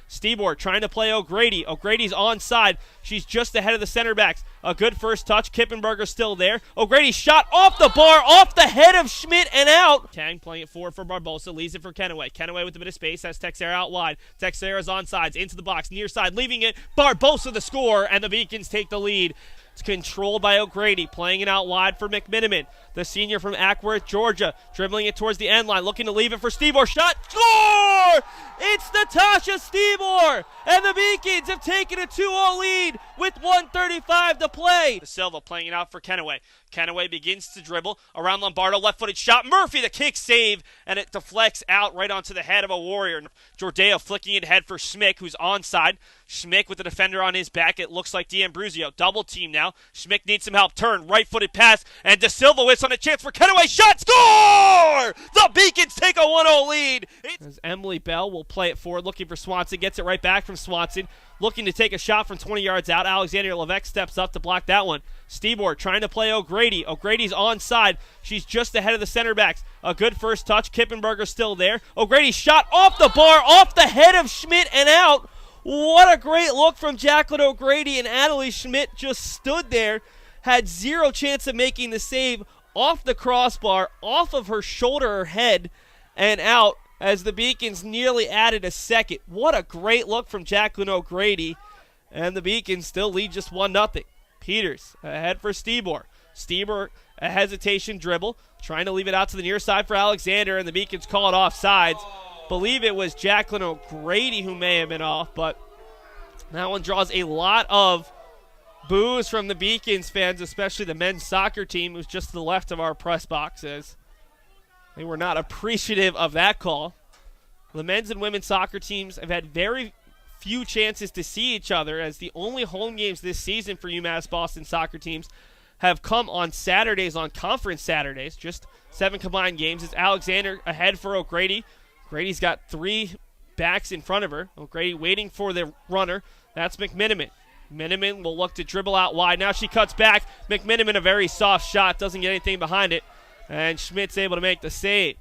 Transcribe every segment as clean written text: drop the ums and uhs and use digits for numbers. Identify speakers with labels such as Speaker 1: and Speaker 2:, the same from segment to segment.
Speaker 1: Stebor trying to play O'Grady. O'Grady's onside. She's just ahead of the center backs. A good first touch. Kippenberger's still there. O'Grady's shot off the bar, off the head of Schmidt and out. Kang playing it forward for Barbosa. Leaves it for Kenaway. Kenaway with a bit of space. Has Texera out wide. Texera's onsides. Into the box. Near side. Leaving it. Barbosa the score. And the Beacons take the lead. It's controlled by O'Grady, playing it out wide for McMiniman. The senior from Ackworth, Georgia, dribbling it towards the end line, looking to leave it for Stebor. Shot, score! It's Natasha Stebor! And the Beacons have taken a 2-0 lead with 1:35 to play. Silva playing it out for Kenaway. Kenaway begins to dribble around Lombardo, left-footed shot. Murphy, the kick save, and it deflects out right onto the head of a Warrior. Jordeo flicking it ahead for Schmick, who's onside. Schmick with the defender on his back. It looks like D'Ambrosio. Double team now. Schmick needs some help. Turn, right-footed pass, and De Silva with on a chance for Kenaway. Shot, score! The Beacons take a 1-0 lead. As Emily Bell will play it forward, looking for Swanson. Gets it right back from Swanson. Looking to take a shot from 20 yards out. Alexander Levesque steps up to block that one. Stebor trying to play O'Grady. O'Grady's onside. She's just ahead of the center backs. A good first touch. Kippenberger's still there. O'Grady's shot off the bar, off the head of Schmidt and out. What a great look from Jacqueline O'Grady, and Adelie Schmidt just stood there, had zero chance of making the save, off the crossbar, off of her shoulder or head, and out as the Beacons nearly added a second. What a great look from Jacqueline O'Grady, and the Beacons still lead just 1-0. Peters ahead for Stebor. Stebor, a hesitation dribble, trying to leave it out to the near side for Alexander, and the Beacons call it offsides. Believe it was Jacqueline O'Grady who may have been off, but that one draws a lot of boos from the Beacons fans, especially the men's soccer team, who's just to the left of our press boxes. They were not appreciative of that call. The men's and women's soccer teams have had very few chances to see each other, as the only home games this season for UMass Boston soccer teams have come on Saturdays, on conference Saturdays. Just 7 combined games. It's Alexander ahead for O'Grady. Grady's got 3 backs in front of her. O'Grady waiting for the runner. That's McMiniman. McMiniman will look to dribble out wide. Now she cuts back. McMiniman, a very soft shot. Doesn't get anything behind it. And Schmidt's able to make the save.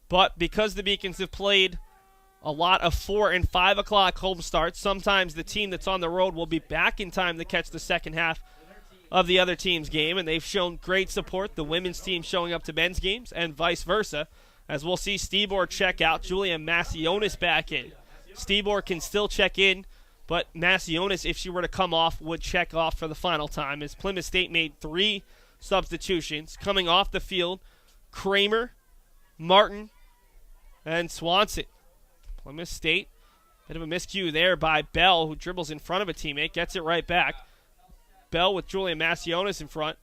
Speaker 1: But because the Beacons have played a lot of 4 and 5 o'clock home starts, sometimes the team that's on the road will be back in time to catch the second half of the other team's game, and they've shown great support, the women's team showing up to men's games, and vice versa, as we'll see Stebor check out, Julia Massionis back in. Stebor can still check in, but Massionis, if she were to come off, would check off for the final time, as Plymouth State made 3 substitutions. Coming off the field, Kramer, Martin, and Swanson. Plymouth State, bit of a miscue there by Bell, who dribbles in front of a teammate, gets it right back. Bell with Julia Massionis in front.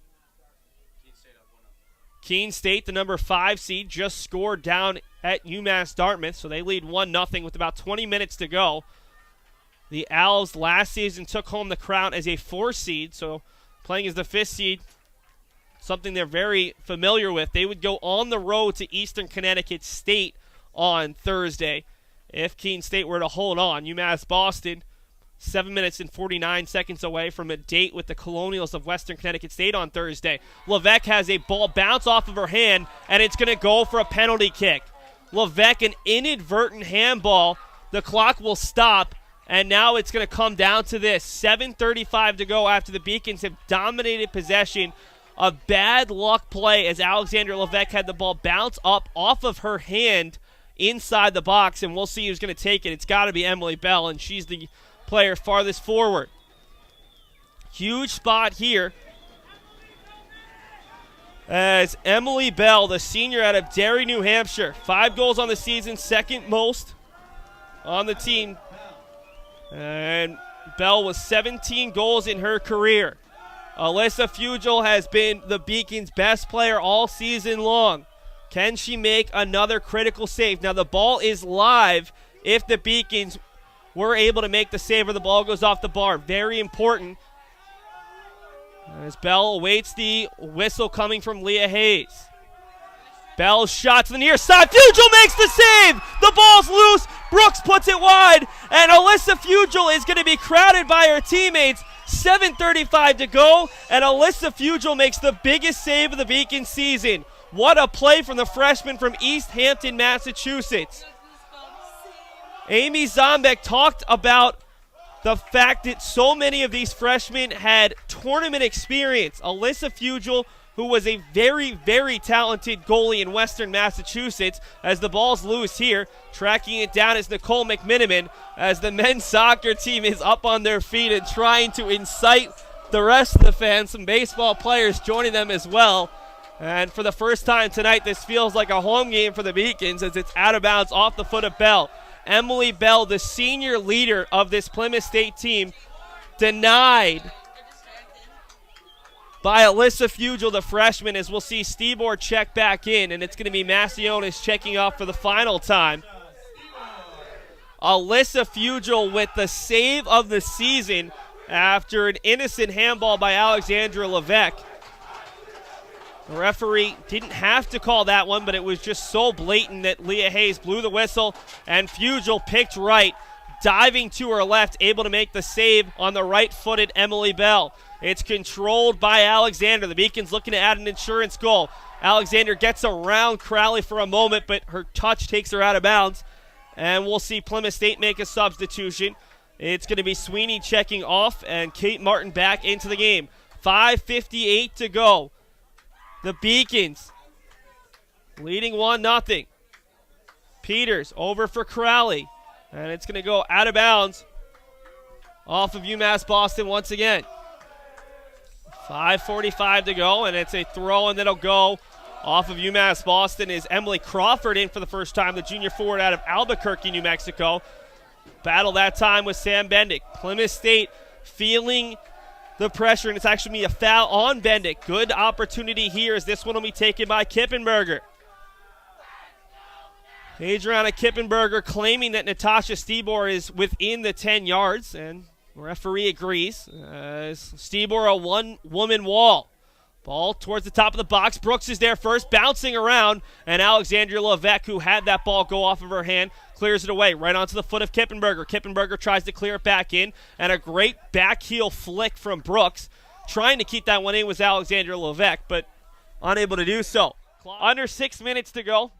Speaker 1: Keene State, the number 5 seed, just scored down at UMass Dartmouth, so they lead 1-0 with about 20 minutes to go. The Owls last season took home the crown as a 4 seed, so playing as the 5th seed, something they're very familiar with. They would go on the road to Eastern Connecticut State on Thursday if Keene State were to hold on. UMass Boston, 7 minutes and 49 seconds away from a date with the Colonials of Western Connecticut State on Thursday. Levesque has a ball bounce off of her hand, and it's going to go for a penalty kick. Levesque, an inadvertent handball. The clock will stop, and now it's going to come down to this. 7:35 to go after the Beacons have dominated possession. A bad luck play as Alexander Levesque had the ball bounce up off of her hand inside the box, and we'll see who's going to take it. It's got to be Emily Bell, and she's the player farthest forward. Huge spot here as Emily Bell, the senior out of Derry, New Hampshire, 5 goals on the season, second most on the team. And Bell with 17 goals in her career. Alyssa Fugel has been the Beacons' best player all season long. Can she make another critical save? Now the ball is live if the Beacons were able to make the save or the ball goes off the bar. Very important. As Bell awaits the whistle coming from Leah Hayes. Bell's shot to the near side. Fugel makes the save. The ball's loose. Brooks puts it wide. And Alyssa Fugel is going to be crowded by her teammates. 7:35 to go. And Alyssa Fugel makes the biggest save of the Beacon season. What a play from the freshman from East Hampton, Massachusetts. Amy Zombek talked about the fact that so many of these freshmen had tournament experience. Alyssa Fugel, who was a very, very talented goalie in Western Massachusetts, as the ball's loose here. Tracking it down is Nicole McMiniman, as the men's soccer team is up on their feet and trying to incite the rest of the fans. Some baseball players joining them as well. And for the first time tonight, this feels like a home game for the Beacons, as it's out of bounds off the foot of Bell. Emily Bell, the senior leader of this Plymouth State team, denied by Alyssa Fugel, the freshman, as we'll see Stibor check back in, and it's going to be Massionis checking off for the final time. Alyssa Fugel with the save of the season after an innocent handball by Alexandra Levesque. The referee didn't have to call that one, but it was just so blatant that Leah Hayes blew the whistle, and Fugel picked right, diving to her left, able to make the save on the right-footed Emily Bell. It's controlled by Alexander. The Beacons looking to add an insurance goal. Alexander gets around Crowley for a moment, but her touch takes her out of bounds. And we'll see Plymouth State make a substitution. It's going to be Sweeney checking off and Kate Martin back into the game. 5:58 to go. The Beacons leading 1-0. Peters over for Crowley. And it's going to go out of bounds off of UMass Boston once again. 5:45 to go, and it's a throw-in that'll go off of UMass Boston. Is Emily Crawford in for the first time, the junior forward out of Albuquerque, New Mexico. Battle that time with Sam Bendick. Plymouth State feeling the pressure, and it's actually going to be a foul on Bendick. Good opportunity here, as this one will be taken by Kippenberger. Adriana Kippenberger claiming that Natasha Stibor is within the 10 yards, and referee agrees. Stibor a one-woman wall. Ball towards the top of the box. Brooks is there first, bouncing around, and Alexandria Levesque, who had that ball go off of her hand, clears it away right onto the foot of Kippenberger. Kippenberger tries to clear it back in, and a great back heel flick from Brooks. Trying to keep that one in was Alexandria Levesque, but unable to do so. Under 6 minutes to go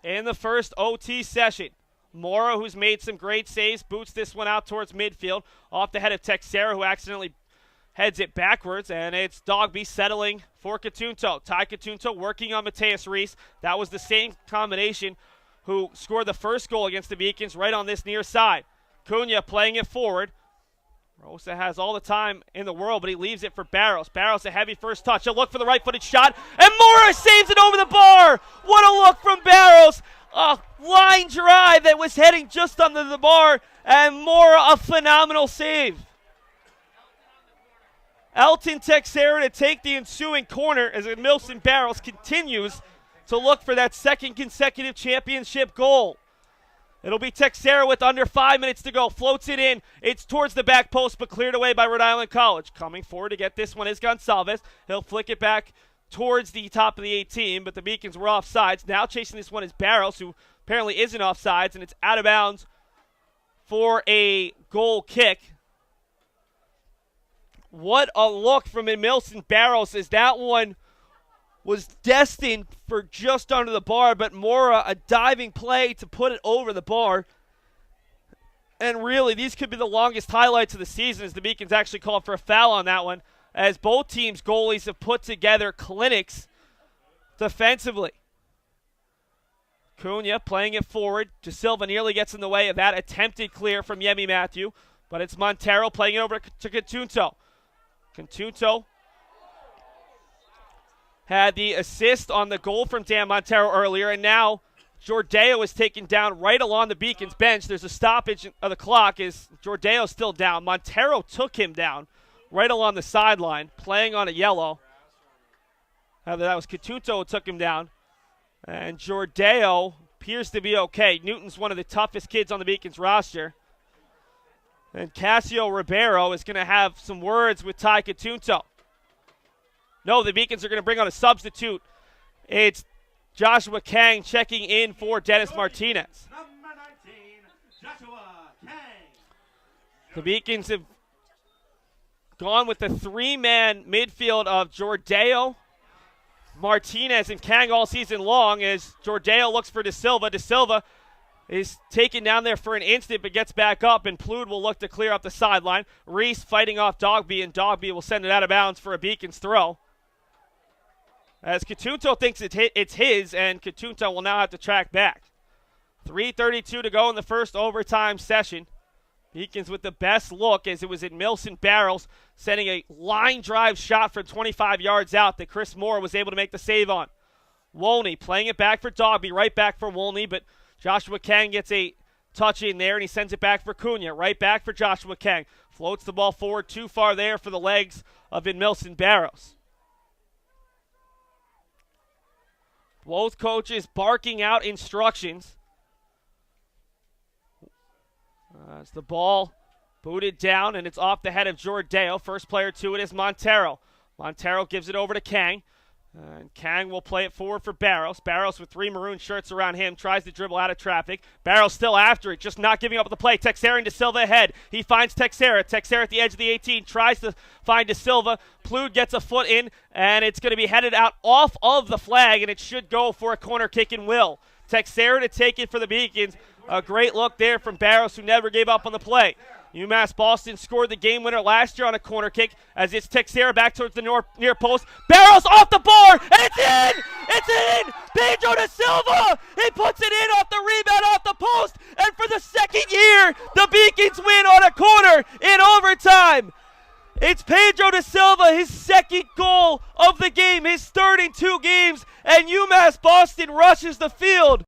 Speaker 1: in the first OT session. Mora, who's made some great saves, boots this one out towards midfield, off the head of Texera, who accidentally heads it backwards, and it's Dogby settling for Catunto. Ty Catunto working on Mateus Reese. That was the same combination who scored the first goal against the Beacons right on this near side. Cunha playing it forward. Rosa has all the time in the world, but he leaves it for Barros. Barros, a heavy first touch. He'll look for the right-footed shot, and Mora saves it over the bar. What a look from Barros. A line drive that was heading just under the bar, and Mora a phenomenal save. Elton Texera to take the ensuing corner as Milson Barros continues to look for that second consecutive championship goal. It'll be Texera with under 5 minutes to go. Floats it in. It's towards the back post, but cleared away by Rhode Island College. Coming forward to get this one is Gonsalves. He'll flick it back towards the top of the 18, but the Beacons were offsides. Now chasing this one is Barros, who apparently isn't offsides, and it's out of bounds for a goal kick. What a look from Milson Barros, as that one was destined for just under the bar, but Mora, a diving play to put it over the bar. And really, these could be the longest highlights of the season, as the Beacons actually called for a foul on that one, as both teams' goalies have put together clinics defensively. Cunha playing it forward. De Silva nearly gets in the way of that attempted clear from Yemi Matthew, but it's Montero playing it over to Catunto. Catunto had the assist on the goal from Dan Montero earlier, and now Jordeo is taken down right along the Beacons bench. There's a stoppage of the clock as Jordeo's still down. Montero took him down right along the sideline, playing on a yellow. That was Catunto who took him down. And Jordeo appears to be okay. Newton's one of the toughest kids on the Beacons roster. And Cassio Ribeiro is going to have some words with Ty Catunto. No, the Beacons are going to bring on a substitute. It's Joshua Kang checking in for Dennis Martinez.
Speaker 2: Number 19, Joshua Kang.
Speaker 1: The Beacons have gone with the three-man midfield of Jordeo, Martinez, and Kang all season long, as Jordeo looks for De Silva. De Silva is taken down there for an instant but gets back up, and Plood will look to clear up the sideline. Reese fighting off Dogby, and Dogby will send it out of bounds for a Beacons throw. As Catunto thinks it's his, and Catunto will now have to track back. 3:32 to go in the first overtime session. Beacons with the best look as it was in Milson Barrels, sending a line drive shot from 25 yards out that Chris Moore was able to make the save on. Wolney playing it back for Dogby, right back for Wolney, but Joshua Kang gets a touch in there, and he sends it back for Cunha. Right back for Joshua Kang. Floats the ball forward, too far there for the legs of Milson Barrows. Both coaches barking out instructions. As the ball booted down, and it's off the head of Jordeo. First player to it is Montero. Montero gives it over to Kang. And Kang will play it forward for Barrows. Barrows with 3 maroon shirts around him. Tries to dribble out of traffic. Barrows still after it, just not giving up the play. Texera and De Silva ahead. He finds Texera. Texera at the edge of the 18. Tries to find De Silva. Plood gets a foot in, and it's going to be headed out off of the flag, and it should go for a corner kick and will. Texera to take it for the Beacons. A great look there from Barrows, who never gave up on the play. UMass Boston scored the game winner last year on a corner kick as it's Texera back towards the near post. Barrows off the bar, and it's in! It's in! Pedro De Silva! He puts it in off the rebound off the post, and for the second year, the Beacons win on a corner in overtime. It's Pedro De Silva, his second goal of the game, his third in 2 games, and UMass Boston rushes the field